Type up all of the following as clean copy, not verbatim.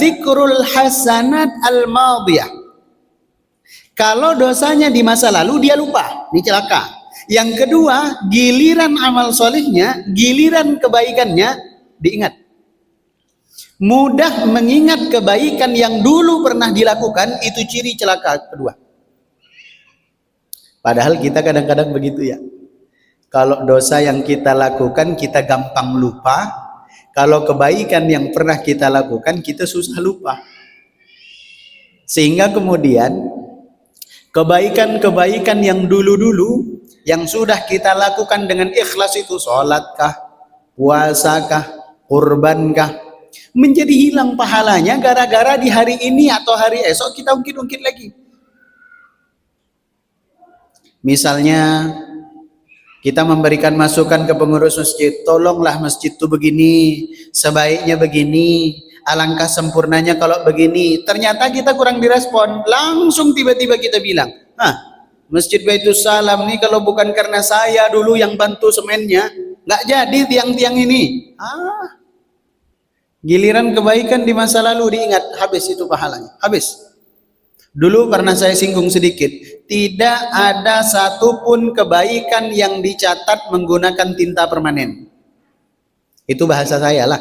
Zikrul hasanat al-madiyah. Kalau dosanya di masa lalu dia lupa, ini celaka. Yang kedua, giliran amal solihnya, giliran kebaikannya diingat. Mudah mengingat kebaikan yang dulu pernah dilakukan, itu ciri celaka kedua. Padahal kita kadang-kadang begitu ya. Kalau dosa yang kita lakukan kita gampang lupa, kalau kebaikan yang pernah kita lakukan kita susah lupa. Sehingga kemudian kebaikan-kebaikan yang dulu-dulu yang sudah kita lakukan dengan ikhlas itu, sholatkah, puasakah, kurbankah, menjadi hilang pahalanya gara-gara di hari ini atau hari esok kita ungkit-ungkit lagi. Misalnya kita memberikan masukan ke pengurus masjid, tolonglah masjid itu begini, sebaiknya begini, alangkah sempurnanya kalau begini. Ternyata kita kurang direspon, langsung tiba-tiba kita bilang, Masjid Baitus Salam nih kalau bukan karena saya dulu yang bantu semennya, nggak jadi tiang-tiang ini. Giliran kebaikan di masa lalu diingat, habis itu pahalanya, habis. Dulu pernah saya singgung sedikit, tidak ada satupun kebaikan yang dicatat menggunakan tinta permanen. Itu bahasa saya lah.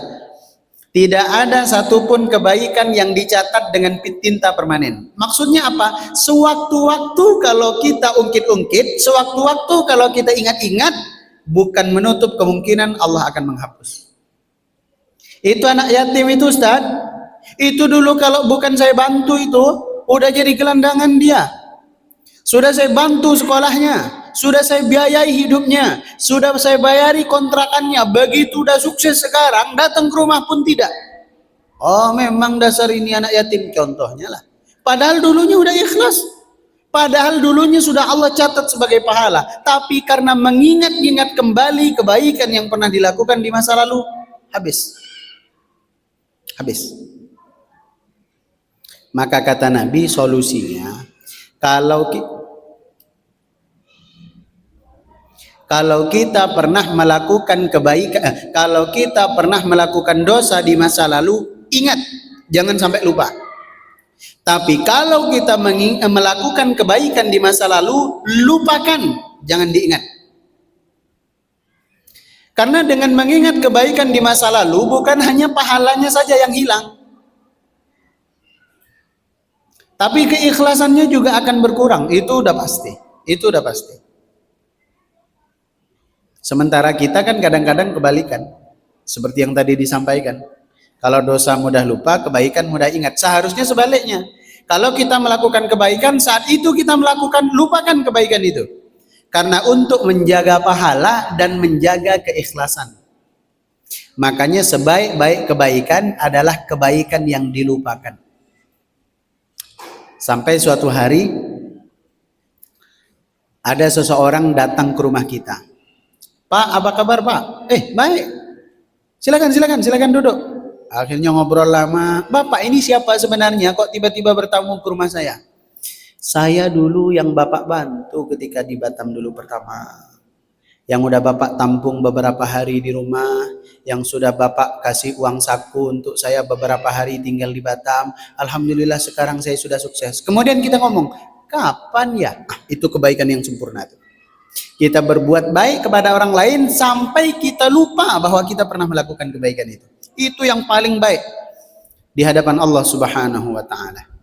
Tidak ada satupun kebaikan yang dicatat dengan tinta permanen. Maksudnya apa? Sewaktu-waktu kalau kita ungkit-ungkit, sewaktu-waktu kalau kita ingat-ingat, bukan menutup kemungkinan Allah akan menghapus. Itu anak yatim itu, Ustaz. Itu dulu kalau bukan saya bantu itu, udah jadi gelandangan dia. Sudah saya bantu sekolahnya, sudah saya biayai hidupnya, sudah saya bayari kontrakannya. Begitu udah sukses sekarang, datang ke rumah pun tidak. Oh, memang dasar ini anak yatim, contohnya lah. Padahal dulunya udah ikhlas, padahal dulunya sudah Allah catat sebagai pahala. Tapi karena mengingat-ingat kembali kebaikan yang pernah dilakukan di masa lalu, habis. Maka kata Nabi, solusinya kalau kita pernah melakukan kebaikan, kalau kita pernah melakukan dosa di masa lalu, ingat, jangan sampai lupa. Tapi kalau kita melakukan kebaikan di masa lalu, lupakan, jangan diingat. Karena dengan mengingat kebaikan di masa lalu, bukan hanya pahalanya saja yang hilang, tapi keikhlasannya juga akan berkurang. Itu udah pasti. Sementara kita kan kadang-kadang kebalikan, seperti yang tadi disampaikan. Kalau dosa mudah lupa, kebaikan mudah ingat. Seharusnya sebaliknya. Kalau kita melakukan kebaikan, saat itu kita lupakan kebaikan itu. Karena untuk menjaga pahala dan menjaga keikhlasan. Makanya sebaik-baik kebaikan adalah kebaikan yang dilupakan. Sampai suatu hari ada seseorang datang ke rumah kita. Pak, apa kabar Pak? Baik. Silakan duduk. Akhirnya ngobrol lama. Bapak ini siapa sebenarnya? Kok tiba-tiba bertamu ke rumah saya? Saya dulu yang Bapak bantu ketika di Batam dulu pertama. Yang udah Bapak tampung beberapa hari di rumah, yang sudah Bapak kasih uang saku untuk saya beberapa hari tinggal di Batam. Alhamdulillah sekarang saya sudah sukses. Kemudian kita ngomong, kapan ya? Itu kebaikan yang sempurna itu. Kita berbuat baik kepada orang lain sampai kita lupa bahwa kita pernah melakukan kebaikan itu. Itu yang paling baik di hadapan Allah Subhanahu wa ta'ala.